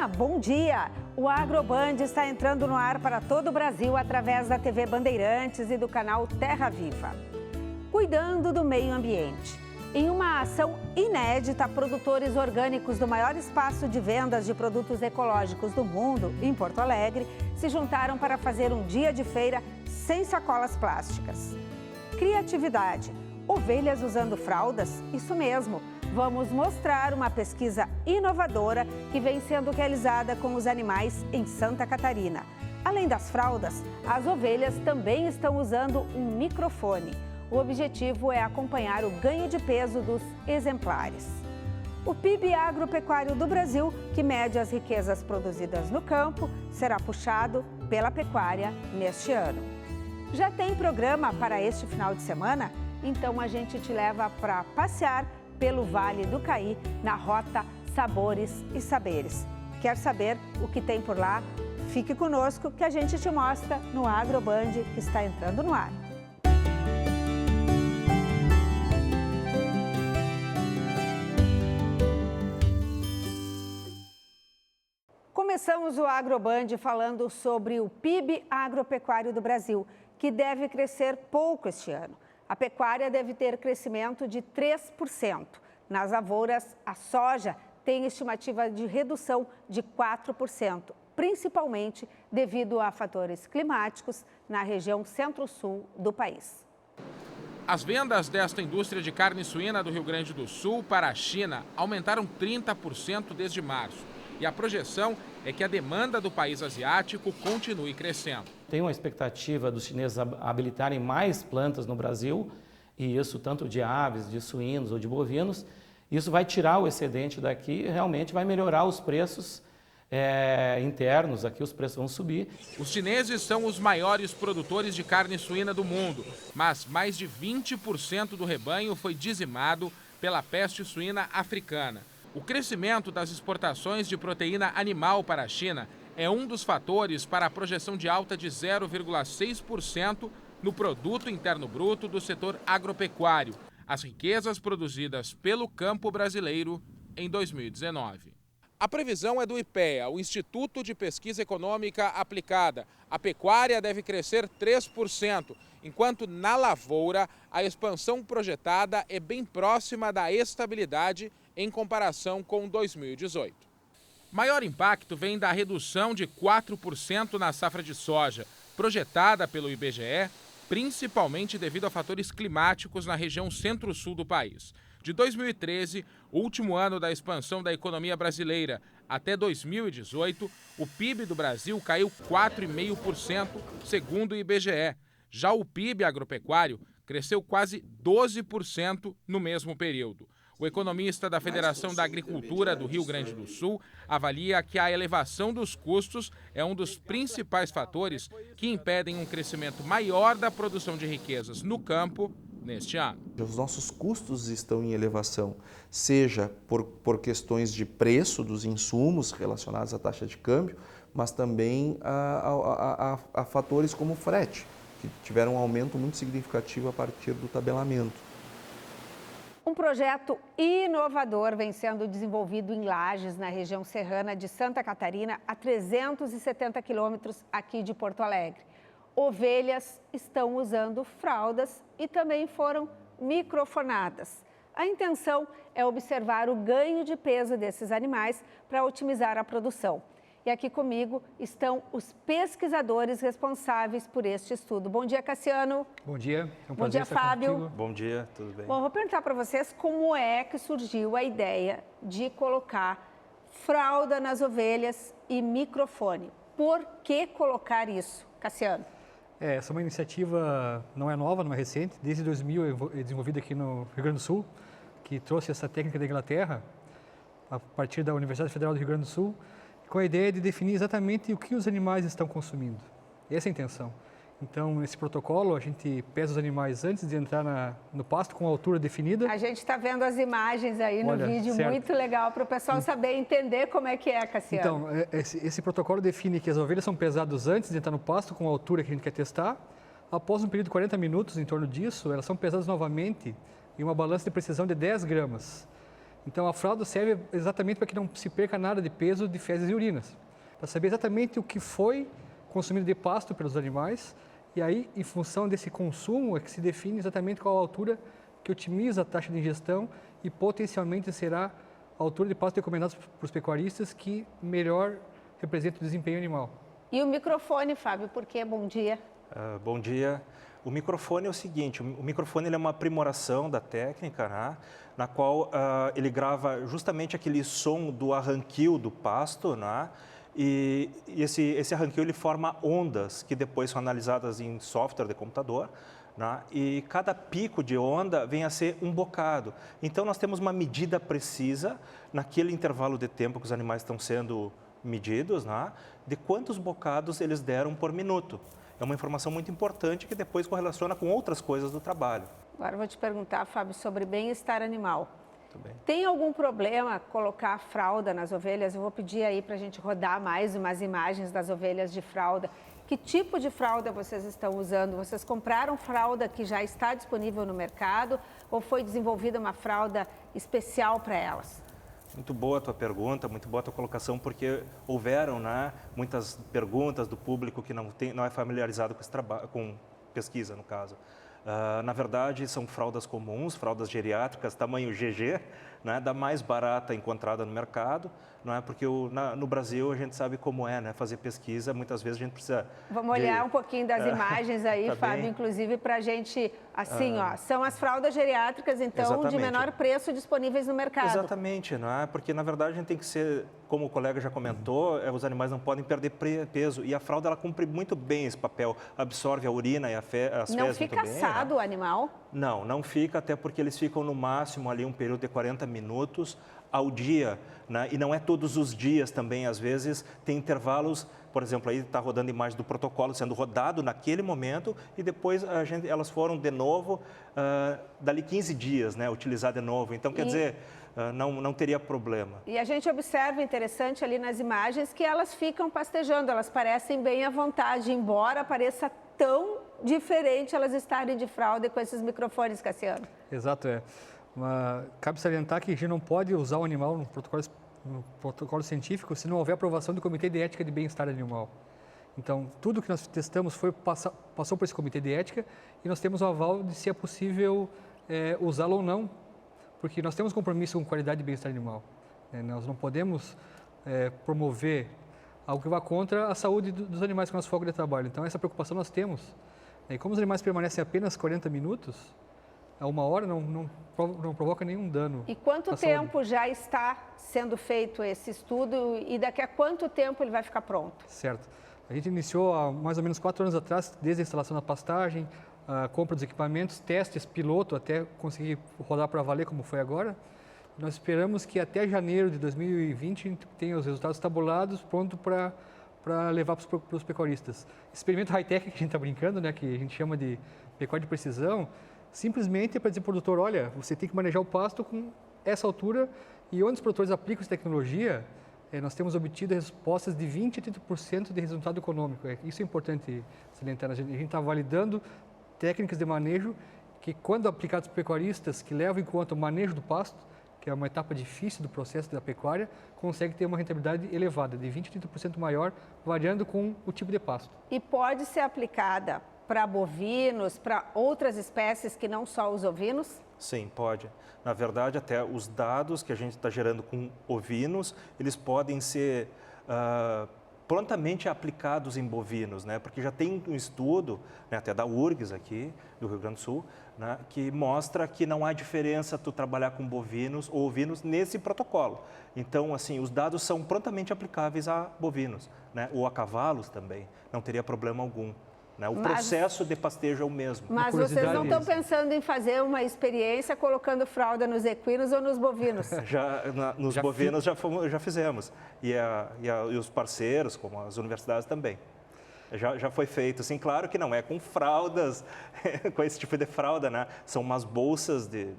Olá, bom dia! O AgroBand está entrando no ar para todo o Brasil através da TV Bandeirantes e do canal Terra Viva. Cuidando do meio ambiente. Em uma ação inédita, produtores orgânicos do maior espaço de vendas de produtos ecológicos do mundo, em Porto Alegre, se juntaram para fazer um dia de feira sem sacolas plásticas. Criatividade. Ovelhas usando fraldas? Isso mesmo. Vamos mostrar uma pesquisa inovadora que vem sendo realizada com os animais em Santa Catarina. Além das fraldas, as ovelhas também estão usando um microfone. O objetivo é acompanhar o ganho de peso dos exemplares. O PIB agropecuário do Brasil, que mede as riquezas produzidas no campo, será puxado pela pecuária neste ano. Já tem programa para este final de semana? Então a gente te leva para passear pelo Vale do Caí, na rota Sabores e Saberes. Quer saber o que tem por lá? Fique conosco que a gente te mostra no AgroBand, que está entrando no ar. Começamos o AgroBand falando sobre o PIB agropecuário do Brasil, que deve crescer pouco este ano. A pecuária deve ter crescimento de 3%. Nas lavouras, a soja tem estimativa de redução de 4%, principalmente devido a fatores climáticos na região centro-sul do país. As vendas desta indústria de carne suína do Rio Grande do Sul para a China aumentaram 30% desde março. E a projeção é que a demanda do país asiático continue crescendo. Tem uma expectativa dos chineses habilitarem mais plantas no Brasil, e isso tanto de aves, de suínos ou de bovinos. Isso vai tirar o excedente daqui e realmente vai melhorar os preços internos, aqui os preços vão subir. Os chineses são os maiores produtores de carne suína do mundo, mas mais de 20% do rebanho foi dizimado pela peste suína africana. O crescimento das exportações de proteína animal para a China é um dos fatores para a projeção de alta de 0,6% no produto interno bruto do setor agropecuário, as riquezas produzidas pelo campo brasileiro em 2019. A previsão é do IPEA, o Instituto de Pesquisa Econômica Aplicada. A pecuária deve crescer 3%, enquanto na lavoura a expansão projetada é bem próxima da estabilidade em comparação com 2018. Maior impacto vem da redução de 4% na safra de soja, projetada pelo IBGE, principalmente devido a fatores climáticos na região centro-sul do país. De 2013, último ano da expansão da economia brasileira, até 2018, o PIB do Brasil caiu 4,5%, segundo o IBGE. Já o PIB agropecuário cresceu quase 12% no mesmo período. O economista da Federação da Agricultura do Rio Grande do Sul avalia que a elevação dos custos é um dos principais fatores que impedem um crescimento maior da produção de riquezas no campo neste ano. Os nossos custos estão em elevação, seja por questões de preço dos insumos relacionados à taxa de câmbio, mas também a fatores como frete, que tiveram um aumento muito significativo a partir do tabelamento. Um projeto inovador vem sendo desenvolvido em Lages, na região serrana de Santa Catarina, a 370 quilômetros aqui de Porto Alegre. Ovelhas estão usando fraldas e também foram microfonadas. A intenção é observar o ganho de peso desses animais para otimizar a produção. E aqui comigo estão os pesquisadores responsáveis por este estudo. Bom dia, Cassiano. Bom dia. É um Bom dia, Fábio. Contigo. Bom dia, tudo bem? Bom, vou perguntar para vocês como é que surgiu a ideia de colocar fralda nas ovelhas e microfone. Por que colocar isso, Cassiano? Essa é uma iniciativa, não é nova, não é recente. Desde 2000 é desenvolvida aqui no Rio Grande do Sul, que trouxe essa técnica da Inglaterra, a partir da Universidade Federal do Rio Grande do Sul, com a ideia de definir exatamente o que os animais estão consumindo. Essa é a intenção. Então, nesse protocolo, a gente pesa os animais antes de entrar no pasto com a altura definida. A gente está vendo as imagens aí no vídeo, certo. Muito legal para o pessoal saber entender como é que é, Cassiano. Então, esse protocolo define que as ovelhas são pesadas antes de entrar no pasto com a altura que a gente quer testar. Após um período de 40 minutos, em torno disso, elas são pesadas novamente em uma balança de precisão de 10 gramas. Então, a fralda serve exatamente para que não se perca nada de peso de fezes e urinas, para saber exatamente o que foi consumido de pasto pelos animais, e aí, em função desse consumo, é que se define exatamente qual a altura que otimiza a taxa de ingestão e potencialmente será a altura de pasto recomendada para os pecuaristas que melhor representa o desempenho animal. E o microfone, Fábio, porque bom dia. Bom dia. O microfone é o seguinte, o microfone ele é uma aprimoração da técnica, né, na qual ele grava justamente aquele som do arranquio do pasto, né, e esse arranquio ele forma ondas que depois são analisadas em software de computador, né, e cada pico de onda vem a ser um bocado. Então nós temos uma medida precisa naquele intervalo de tempo que os animais estão sendo medidos, né, de quantos bocados eles deram por minuto. É uma informação muito importante que depois correlaciona com outras coisas do trabalho. Agora eu vou te perguntar, Fábio, sobre bem-estar animal. Muito bem. Tem algum problema colocar fralda nas ovelhas? Eu vou pedir aí para a gente rodar mais umas imagens das ovelhas de fralda. Que tipo de fralda vocês estão usando? Vocês compraram fralda que já está disponível no mercado ou foi desenvolvida uma fralda especial para elas? Muito boa a tua pergunta, muito boa a tua colocação, porque houveram, né, muitas perguntas do público que não é familiarizado com esse trabalho, com pesquisa, no caso. Na verdade, são fraldas comuns, fraldas geriátricas, tamanho GG, né, da mais barata encontrada no mercado, não é? Porque no Brasil a gente sabe como é, né, fazer pesquisa, muitas vezes a gente precisa... Vamos olhar um pouquinho das imagens aí, tá Fábio, bem. Inclusive para a gente, assim, ó, são as fraldas geriátricas, então, Exatamente. de menor preço disponíveis no mercado. Exatamente, não é? Porque na verdade a gente tem que ser, como o colega já comentou, os animais não podem perder peso e a fralda ela cumpre muito bem esse papel, absorve a urina e as fezes muito bem. Não fica assado o animal? Não, não fica, até porque eles ficam no máximo ali um período de 40 minutos ao dia, né? E não é todos os dias também, às vezes tem intervalos, por exemplo, aí está rodando a imagem do protocolo sendo rodado naquele momento e depois elas foram de novo, dali 15 dias, né, utilizar de novo. Então, quer dizer, não teria problema. E a gente observa, interessante ali nas imagens, que elas ficam pastejando, elas parecem bem à vontade, embora pareça tão diferente elas estarem de fralda e com esses microfones, Cassiano. Exato, cabe salientar que a gente não pode usar o animal no protocolo científico se não houver aprovação do Comitê de Ética de Bem-Estar Animal. Então, tudo que nós testamos passou por esse Comitê de Ética e nós temos o aval de se é possível usá-lo ou não, porque nós temos compromisso com qualidade e bem-estar animal. Nós não podemos promover algo que vá contra a saúde dos animais com nosso foco de trabalho. Então, essa preocupação nós temos. E como os animais permanecem apenas 40 minutos, a 1 hora não provoca nenhum dano. E quanto tempo já está sendo feito esse estudo e daqui a quanto tempo ele vai ficar pronto? Certo. A gente iniciou há mais ou menos 4 anos atrás, desde a instalação da pastagem, a compra dos equipamentos, testes piloto até conseguir rodar para valer como foi agora. Nós esperamos que até janeiro de 2020 a gente tenha os resultados tabulados, pronto para levar para os pecuaristas. Experimento high-tech que a gente está brincando, né, que a gente chama de pecuária de precisão, simplesmente é para dizer para o produtor, olha, você tem que manejar o pasto com essa altura e onde os produtores aplicam essa tecnologia, nós temos obtido respostas de 20% a 30% de resultado econômico. Isso é importante salientar. A gente está validando técnicas de manejo que, quando aplicadas por pecuaristas, que levam em conta o manejo do pasto, que é uma etapa difícil do processo da pecuária, consegue ter uma rentabilidade elevada, de 20% a 30% maior, variando com o tipo de pasto. E pode ser aplicada para bovinos, para outras espécies que não só os ovinos? Sim, pode. Na verdade, até os dados que a gente está gerando com ovinos, eles podem ser prontamente aplicados em bovinos, né? Porque já tem um estudo, né, até da URGS aqui, do Rio Grande do Sul, né, que mostra que não há diferença tu trabalhar com bovinos ou ovinos nesse protocolo. Então, assim, os dados são prontamente aplicáveis a bovinos, né, ou a cavalos também, não teria problema algum. O processo de pastejo é o mesmo. Mas vocês não estão pensando em fazer uma experiência colocando fralda nos equinos ou nos bovinos? Nos bovinos já fizemos. E os parceiros, como as universidades também. Já foi feito. Assim, claro que não é com fraldas, com esse tipo de fralda, né? São umas bolsas de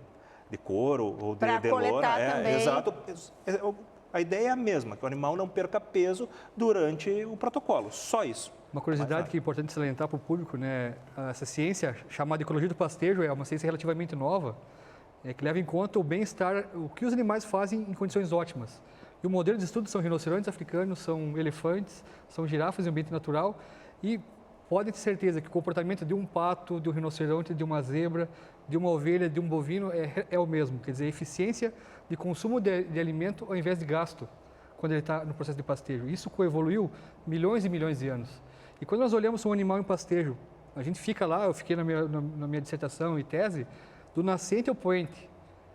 couro ou de lona. Também. Exato. A ideia é a mesma, que o animal não perca peso durante o protocolo. Só isso. Uma curiosidade que é importante salientar para o público, né? Essa ciência, chamada ecologia do pastejo, é uma ciência relativamente nova que leva em conta o bem-estar, o que os animais fazem em condições ótimas. E o modelo de estudo são rinocerontes africanos, são elefantes, são girafas em ambiente natural e podem ter certeza que o comportamento de um pato, de um rinoceronte, de uma zebra, de uma ovelha, de um bovino é o mesmo. Quer dizer, eficiência de consumo de alimento ao invés de gasto, quando ele está no processo de pastejo. Isso coevoluiu milhões e milhões de anos. E quando nós olhamos um animal em pastejo, a gente fica lá, eu fiquei na minha dissertação e tese, do nascente ao poente,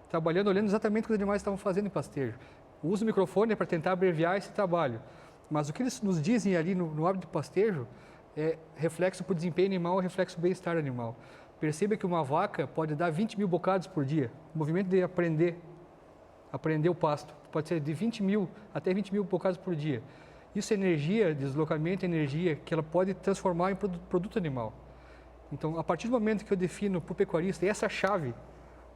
trabalhando, olhando exatamente o que os animais estavam fazendo em pastejo. O uso do microfone é para tentar abreviar esse trabalho. Mas o que eles nos dizem ali no hábito de pastejo é reflexo para o desempenho animal, reflexo do bem-estar animal. Perceba que uma vaca pode dar 20 mil bocados por dia. O movimento de aprender o pasto pode ser de 20 mil até 20 mil bocados por dia. Isso é energia, deslocamento, energia que ela pode transformar em produto animal. Então, a partir do momento que eu defino para o pecuarista essa chave,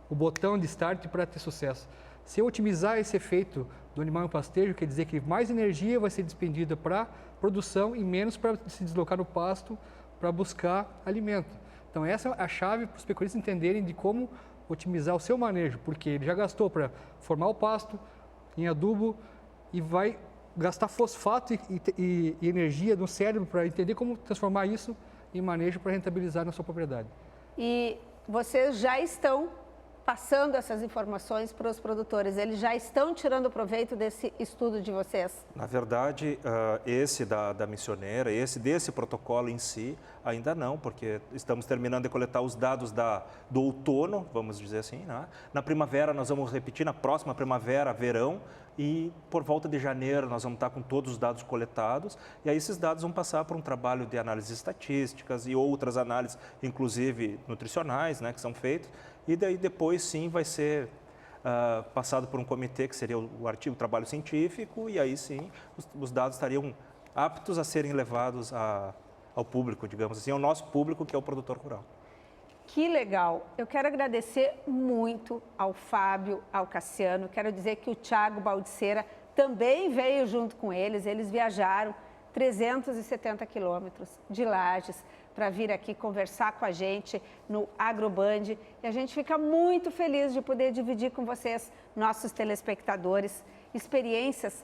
o botão de start para ter sucesso. Se eu otimizar esse efeito do animal em pastejo, quer dizer que mais energia vai ser despendida para produção e menos para se deslocar no pasto para buscar alimento. Então essa é a chave para os pecuaristas entenderem de como otimizar o seu manejo, porque ele já gastou para formar o pasto em adubo e vai gastar fosfato e energia no cérebro para entender como transformar isso em manejo para rentabilizar na sua propriedade. E vocês já estão passando essas informações para os produtores, eles já estão tirando proveito desse estudo de vocês? Na verdade, esse da missioneira, desse protocolo em si, ainda não, porque estamos terminando de coletar os dados do outono, vamos dizer assim, né? Na primavera nós vamos repetir, na próxima primavera, verão, e por volta de janeiro nós vamos estar com todos os dados coletados, e aí esses dados vão passar por um trabalho de análises estatísticas e outras análises, inclusive nutricionais, né, que são feitas, e daí depois sim vai ser passado por um comitê, que seria o artigo, o trabalho científico, e aí sim os dados estariam aptos a serem levados ao público, digamos assim, ao nosso público, que é o produtor rural. Que legal! Eu quero agradecer muito ao Fábio, ao Cassiano. Quero dizer que o Thiago Baldiceira também veio junto com eles. Eles viajaram 370 quilômetros de Lages para vir aqui conversar com a gente no Agroband. E a gente fica muito feliz de poder dividir com vocês, nossos telespectadores, experiências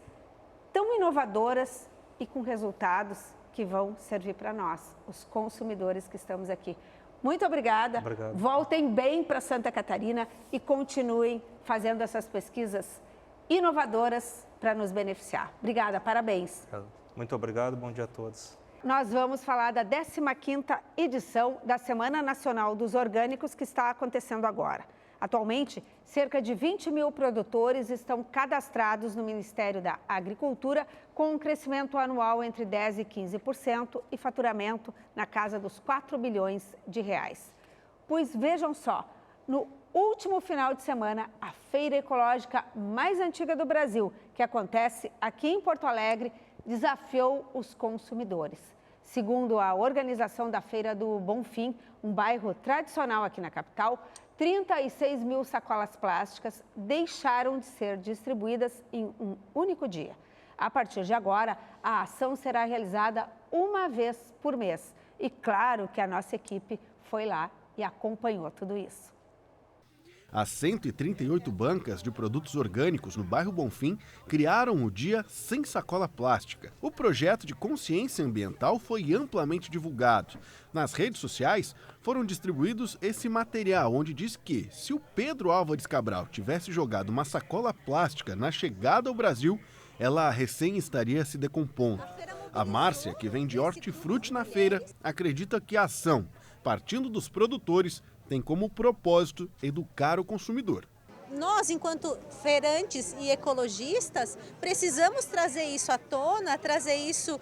tão inovadoras e com resultados que vão servir para nós, os consumidores que estamos aqui. Muito obrigada. Obrigado. Voltem bem para Santa Catarina e continuem fazendo essas pesquisas inovadoras para nos beneficiar. Obrigada, parabéns. Muito obrigado, bom dia a todos. Nós vamos falar da 15ª edição da Semana Nacional dos Orgânicos, que está acontecendo agora. Atualmente, cerca de 20 mil produtores estão cadastrados no Ministério da Agricultura, com um crescimento anual entre 10% e 15% e faturamento na casa dos 4 bilhões de reais. Pois vejam só, no último final de semana, a feira ecológica mais antiga do Brasil, que acontece aqui em Porto Alegre, desafiou os consumidores. Segundo a organização da Feira do Bonfim, um bairro tradicional aqui na capital, 36 mil sacolas plásticas deixaram de ser distribuídas em um único dia. A partir de agora, a ação será realizada uma vez por mês. E claro que a nossa equipe foi lá e acompanhou tudo isso. As 138 bancas de produtos orgânicos no bairro Bonfim criaram o Dia Sem Sacola Plástica. O projeto de consciência ambiental foi amplamente divulgado. Nas redes sociais foram distribuídos esse material, onde diz que, se o Pedro Álvares Cabral tivesse jogado uma sacola plástica na chegada ao Brasil, ela recém estaria se decompondo. A Márcia, que vende hortifruti na feira, acredita que a ação, partindo dos produtores, tem como propósito educar o consumidor. Nós, enquanto feirantes e ecologistas, precisamos trazer isso à tona, trazer isso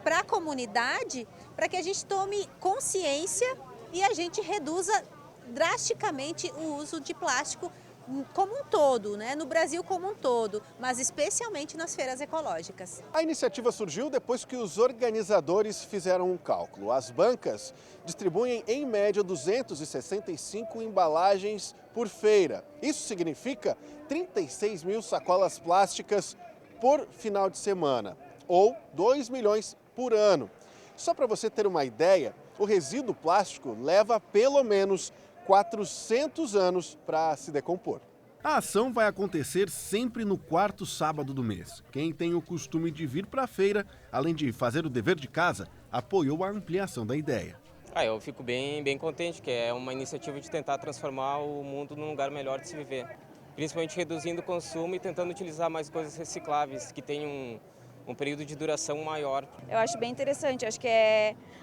para a comunidade, para que a gente tome consciência e a gente reduza drasticamente o uso de plástico como um todo, né? No Brasil como um todo, mas especialmente nas feiras ecológicas. A iniciativa surgiu depois que os organizadores fizeram um cálculo. As bancas distribuem, em média, 265 embalagens por feira. Isso significa 36 mil sacolas plásticas por final de semana, ou 2 milhões por ano. Só para você ter uma ideia, o resíduo plástico leva pelo menos 400 anos para se decompor. A ação vai acontecer sempre no 4º sábado do mês. Quem tem o costume de vir para a feira, além de fazer o dever de casa, apoiou a ampliação da ideia. Eu fico bem contente, que é uma iniciativa de tentar transformar o mundo num lugar melhor de se viver. Principalmente reduzindo o consumo e tentando utilizar mais coisas recicláveis, que tenham um período de duração maior. Eu acho bem interessante, acho que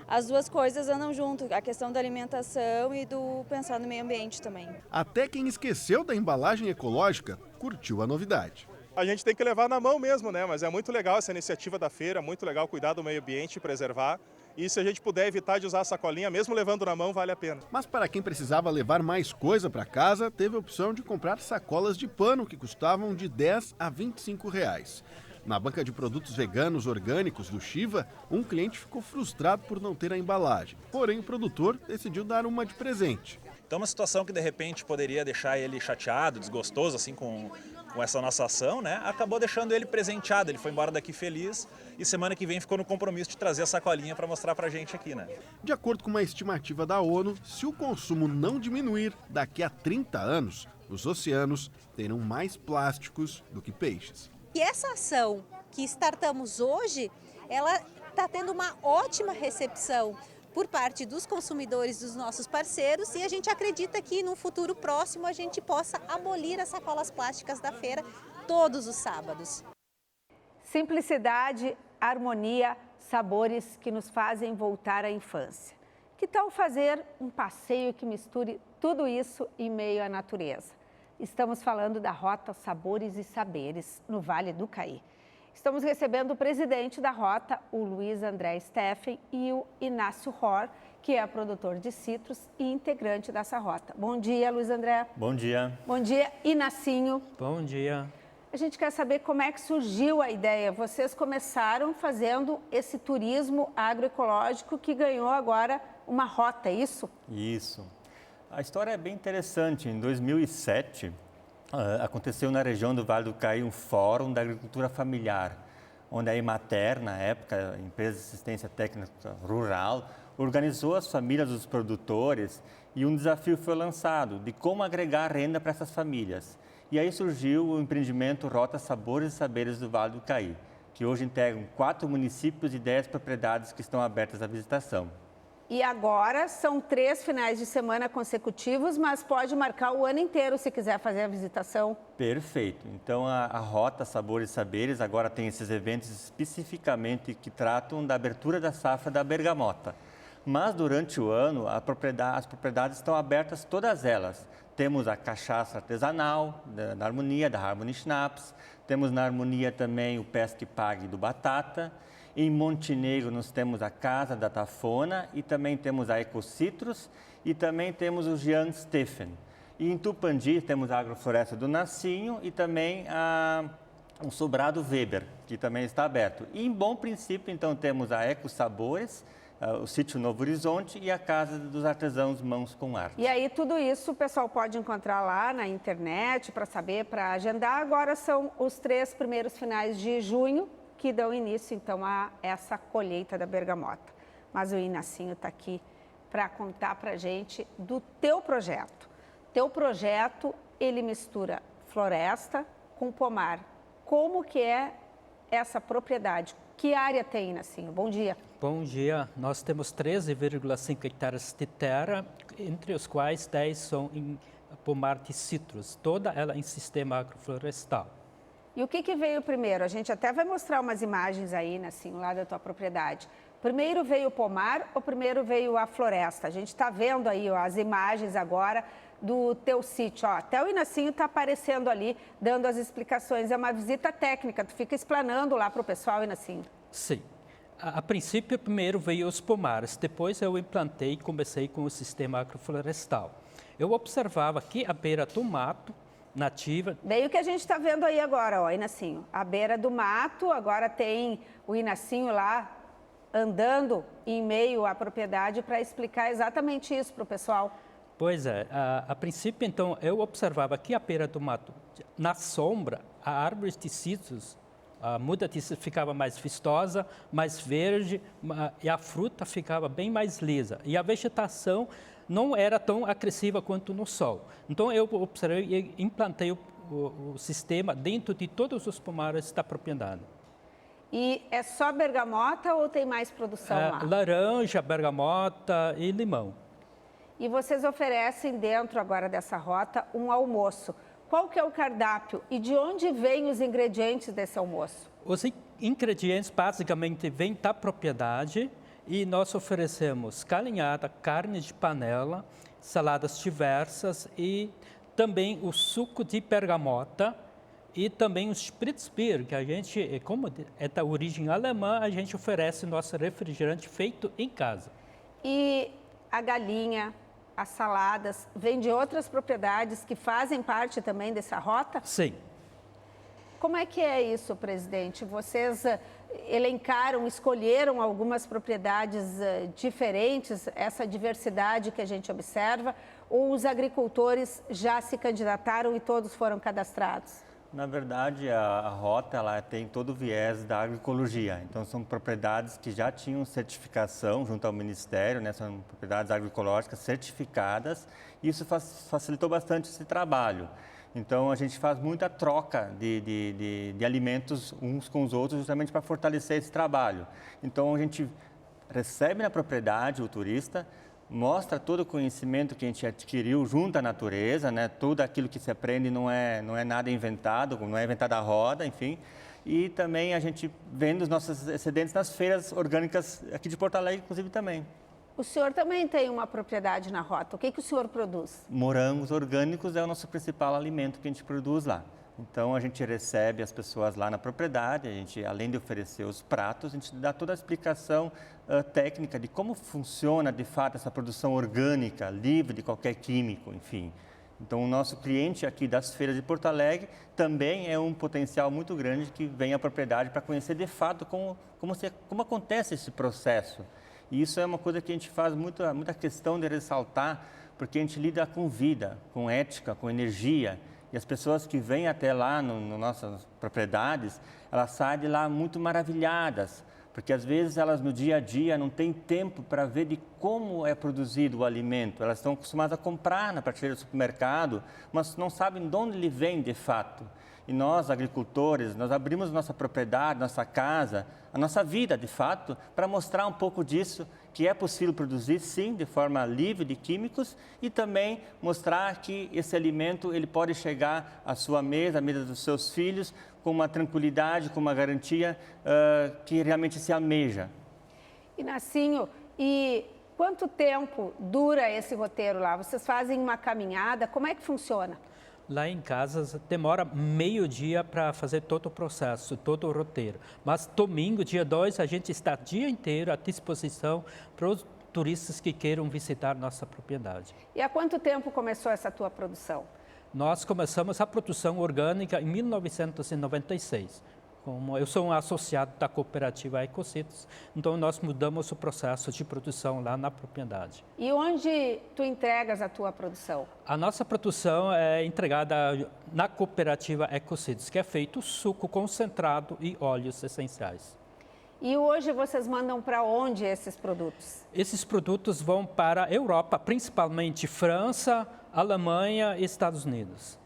as duas coisas andam junto, a questão da alimentação e do pensar no meio ambiente também. Até quem esqueceu da embalagem ecológica curtiu a novidade. A gente tem que levar na mão mesmo, né? Mas é muito legal essa iniciativa da feira, muito legal cuidar do meio ambiente e preservar. E se a gente puder evitar de usar a sacolinha, mesmo levando na mão, vale a pena. Mas para quem precisava levar mais coisa para casa, teve a opção de comprar sacolas de pano que custavam de R$10 a R$25. Na banca de produtos veganos orgânicos do Shiva, um cliente ficou frustrado por não ter a embalagem. Porém, o produtor decidiu dar uma de presente. Então, uma situação que de repente poderia deixar ele chateado, desgostoso assim com essa nossa ação, né? Acabou deixando ele presenteado. Ele foi embora daqui feliz e semana que vem ficou no compromisso de trazer a sacolinha para mostrar para a gente aqui, né? De acordo com uma estimativa da ONU, se o consumo não diminuir, daqui a 30 anos, os oceanos terão mais plásticos do que peixes. E essa ação que startamos hoje, ela está tendo uma ótima recepção por parte dos consumidores, dos nossos parceiros, e a gente acredita que no futuro próximo a gente possa abolir as sacolas plásticas da feira todos os sábados. Simplicidade, harmonia, sabores que nos fazem voltar à infância. Que tal fazer um passeio que misture tudo isso em meio à natureza? Estamos falando da Rota Sabores e Saberes, no Vale do Caí. Estamos recebendo o presidente da Rota, o Luiz André Steffen, e o Inácio Hor, que é produtor de citros e integrante dessa rota. Bom dia, Luiz André. Bom dia. Bom dia, Inacinho. Bom dia. A gente quer saber como é que surgiu a ideia. Vocês começaram fazendo esse turismo agroecológico que ganhou agora uma rota, é isso? Isso. A história é bem interessante. Em 2007, aconteceu na região do Vale do Caí um fórum da agricultura familiar, onde a Emater, na época, a Empresa de Assistência Técnica Rural, organizou as famílias dos produtores e um desafio foi lançado de como agregar renda para essas famílias. E aí surgiu o empreendimento Rota Sabores e Saberes do Vale do Caí, que hoje integram 4 municípios e 10 propriedades que estão abertas à visitação. E agora são 3 finais de semana consecutivos, mas pode marcar o ano inteiro se quiser fazer a visitação. Perfeito. Então, a Rota Sabores e Saberes agora tem esses eventos especificamente que tratam da abertura da safra da bergamota. Mas, durante o ano, as propriedades estão abertas todas elas. Temos a cachaça artesanal da Harmonia, da Harmony Schnapps. Temos na Harmonia também o Pesque Pague do Batata. Em Montenegro, nós temos a Casa da Tafona e também temos a Ecocitrus e também temos o Jean Steffen. E em Tupandi, temos a Agrofloresta do Nascinho e também o Sobrado Weber, que também está aberto. E em Bom Princípio, então, temos a Eco Sabores, o Sítio Novo Horizonte e a Casa dos Artesãos Mãos com Arte. E aí tudo isso o pessoal pode encontrar lá na internet para saber, para agendar. Agora são os 3 primeiros finais de junho, que dão início, então, a essa colheita da bergamota. Mas o Inacinho está aqui para contar para a gente do teu projeto. Teu projeto, ele mistura floresta com pomar. Como que é essa propriedade? Que área tem, Inacinho? Bom dia. Bom dia. Nós temos 13,5 hectares de terra, entre os quais 10 são em pomar de citros, toda ela em sistema agroflorestal. E o que veio primeiro? A gente até vai mostrar umas imagens aí, né, assim, lá da tua propriedade. Primeiro veio o pomar ou primeiro veio a floresta? A gente está vendo aí ó, as imagens agora do teu sítio. Ó, até o Inacinho está aparecendo ali, dando as explicações. É uma visita técnica, tu fica explanando lá para o pessoal, Inacinho. Sim. A princípio, primeiro veio os pomares, depois eu implantei e comecei com o sistema agroflorestal. Eu observava que à beira do mato, nativa. Bem o que a gente está vendo aí agora, ó, Inacinho. À beira do mato, agora tem o Inacinho lá andando em meio à propriedade para explicar exatamente isso para o pessoal. Pois é, a princípio, então, eu observava que à beira do mato, na sombra, a árvore de citros, a muda ficava mais vistosa, mais verde e a fruta ficava bem mais lisa. E a vegetação não era tão agressiva quanto no sol. Então, eu observei e implantei o sistema dentro de todos os pomares da propriedade. E é só bergamota ou tem mais produção lá? Laranja, bergamota e limão. E vocês oferecem dentro agora dessa rota um almoço. Qual que é o cardápio e de onde vêm os ingredientes desse almoço? Os ingredientes basicamente vêm da propriedade e nós oferecemos galinhada, carne de panela, saladas diversas e também o suco de bergamota e também o Spritzbier, que a gente, como é da origem alemã, a gente oferece nosso refrigerante feito em casa. E a galinha, as saladas, vêm de outras propriedades que fazem parte também dessa rota? Sim. Como é que é isso, presidente? Vocês elencaram, escolheram algumas propriedades diferentes, essa diversidade que a gente observa, ou os agricultores já se candidataram e todos foram cadastrados? Na verdade, a rota ela tem todo o viés da agroecologia. Então, são propriedades que já tinham certificação junto ao Ministério, né? São propriedades agroecológicas certificadas. E isso facilitou bastante esse trabalho. Então, a gente faz muita troca de alimentos uns com os outros, justamente para fortalecer esse trabalho. Então, a gente recebe na propriedade o turista, mostra todo o conhecimento que a gente adquiriu junto à natureza, né? Tudo aquilo que se aprende não é nada inventado, não é inventada a roda, enfim. E também a gente vende os nossos excedentes nas feiras orgânicas aqui de Porto Alegre, inclusive também. O senhor também tem uma propriedade na rota. O que o senhor produz? Morangos orgânicos é o nosso principal alimento que a gente produz lá. Então, a gente recebe as pessoas lá na propriedade, a gente, além de oferecer os pratos, a gente dá toda a explicação técnica de como funciona, de fato, essa produção orgânica, livre de qualquer químico, enfim. Então, o nosso cliente aqui das feiras de Porto Alegre também é um potencial muito grande que vem à propriedade para conhecer, de fato, como acontece esse processo. E isso é uma coisa que a gente faz muita questão de ressaltar, porque a gente lida com vida, com ética, com energia. E as pessoas que vêm até lá, nas nossas propriedades, elas saem de lá muito maravilhadas, porque às vezes elas no dia a dia não têm tempo para ver de como é produzido o alimento. Elas estão acostumadas a comprar na prateleira do supermercado, mas não sabem de onde ele vem de fato. E nós, agricultores, nós abrimos nossa propriedade, nossa casa, a nossa vida de fato, para mostrar um pouco disso, que é possível produzir sim, de forma livre de químicos e também mostrar que esse alimento ele pode chegar à sua mesa, à mesa dos seus filhos, com uma tranquilidade, com uma garantia que realmente se almeja. Inácio, e quanto tempo dura esse roteiro lá? Vocês fazem uma caminhada? Como é que funciona? Lá em casa demora meio dia para fazer todo o processo, todo o roteiro. Mas domingo, dia 2, a gente está o dia inteiro à disposição para os turistas que queiram visitar nossa propriedade. E há quanto tempo começou essa tua produção? Nós começamos a produção orgânica em 1996. Como eu sou um associado da cooperativa Ecocitos, então nós mudamos o processo de produção lá na propriedade. E onde tu entregas a tua produção? A nossa produção é entregada na cooperativa Ecocitos, que é feito suco concentrado e óleos essenciais. E hoje vocês mandam para onde esses produtos? Esses produtos vão para a Europa, principalmente França, Alemanha e Estados Unidos.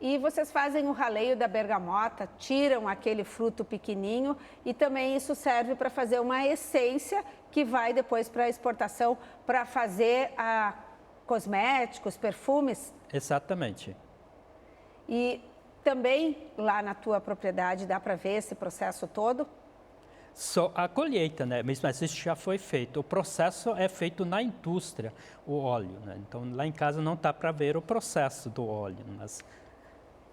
E vocês fazem o raleio da bergamota, tiram aquele fruto pequenininho e também isso serve para fazer uma essência que vai depois para a exportação para fazer cosméticos, perfumes? Exatamente. E também lá na tua propriedade dá para ver esse processo todo? Só a colheita, né? Mas isso já foi feito. O processo é feito na indústria, o óleo, né? Então lá em casa não dá para ver o processo do óleo, mas...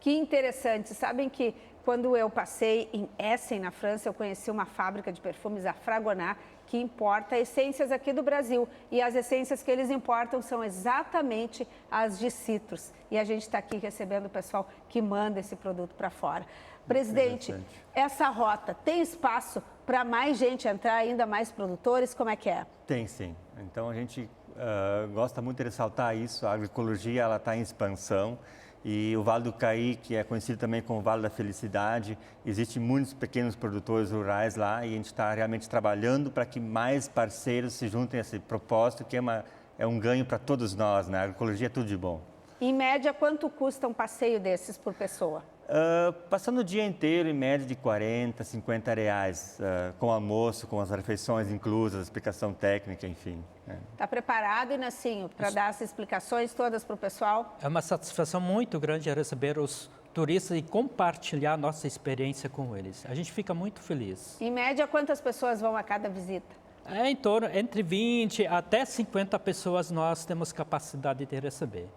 Que interessante. Sabem que quando eu passei em Essen, na França, eu conheci uma fábrica de perfumes, a Fragonard, que importa essências aqui do Brasil. E as essências que eles importam são exatamente as de citros. E a gente está aqui recebendo o pessoal que manda esse produto para fora. Presidente, essa rota tem espaço para mais gente entrar, ainda mais produtores? Como é que é? Tem sim. Então a gente gosta muito de ressaltar isso. A agroecologia ela está em expansão. E o Vale do Caí, que é conhecido também como Vale da Felicidade, existem muitos pequenos produtores rurais lá e a gente está realmente trabalhando para que mais parceiros se juntem a esse propósito, que é é um ganho para todos nós, né? A agroecologia é tudo de bom. Em média, quanto custa um passeio desses por pessoa? Passando o dia inteiro, em média de 40, 50 reais, com almoço, com as refeições inclusas, explicação técnica, enfim. Está preparado, Inacinho, para dar as explicações todas para o pessoal? É uma satisfação muito grande receber os turistas e compartilhar nossa experiência com eles. A gente fica muito feliz. Em média, quantas pessoas vão a cada visita? Em torno, entre 20 até 50 pessoas nós temos capacidade de receber.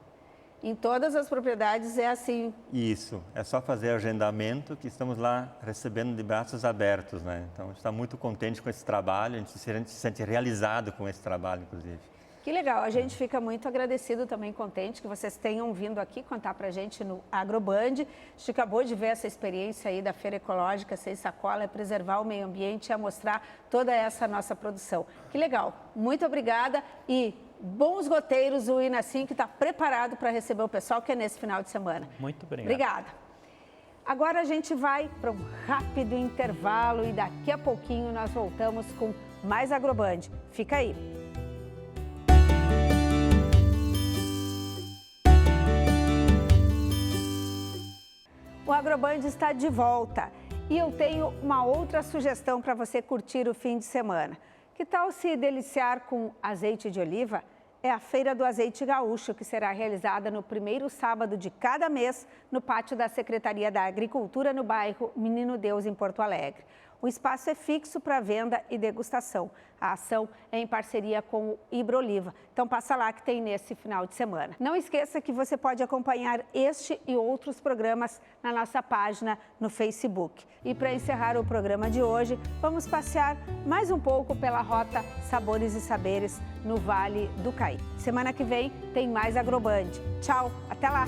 Em todas as propriedades é assim. Isso, é só fazer agendamento que estamos lá recebendo de braços abertos, né? Então, a gente está muito contente com esse trabalho, a gente se sente realizado com esse trabalho, inclusive. Que legal, a gente fica muito agradecido também, contente que vocês tenham vindo aqui contar pra gente no Agroband. A gente acabou de ver essa experiência aí da Feira Ecológica Sem Sacola, é preservar o meio ambiente, é mostrar toda essa nossa produção. Que legal, muito obrigada e bons roteiros, o Inacim, que está preparado para receber o pessoal que é nesse final de semana. Muito obrigado. Obrigada. Agora a gente vai para um rápido intervalo e daqui a pouquinho nós voltamos com mais Agroband. Fica aí. O Agroband está de volta e eu tenho uma outra sugestão para você curtir o fim de semana. Que tal se deliciar com azeite de oliva? É a Feira do Azeite Gaúcho, que será realizada no primeiro sábado de cada mês no pátio da Secretaria da Agricultura, no bairro Menino Deus, em Porto Alegre. O espaço é fixo para venda e degustação. A ação é em parceria com o Ibroliva. Então passa lá que tem nesse final de semana. Não esqueça que você pode acompanhar este e outros programas na nossa página no Facebook. E para encerrar o programa de hoje, vamos passear mais um pouco pela rota Sabores e Saberes no Vale do Caí. Semana que vem tem mais Agroband. Tchau, até lá!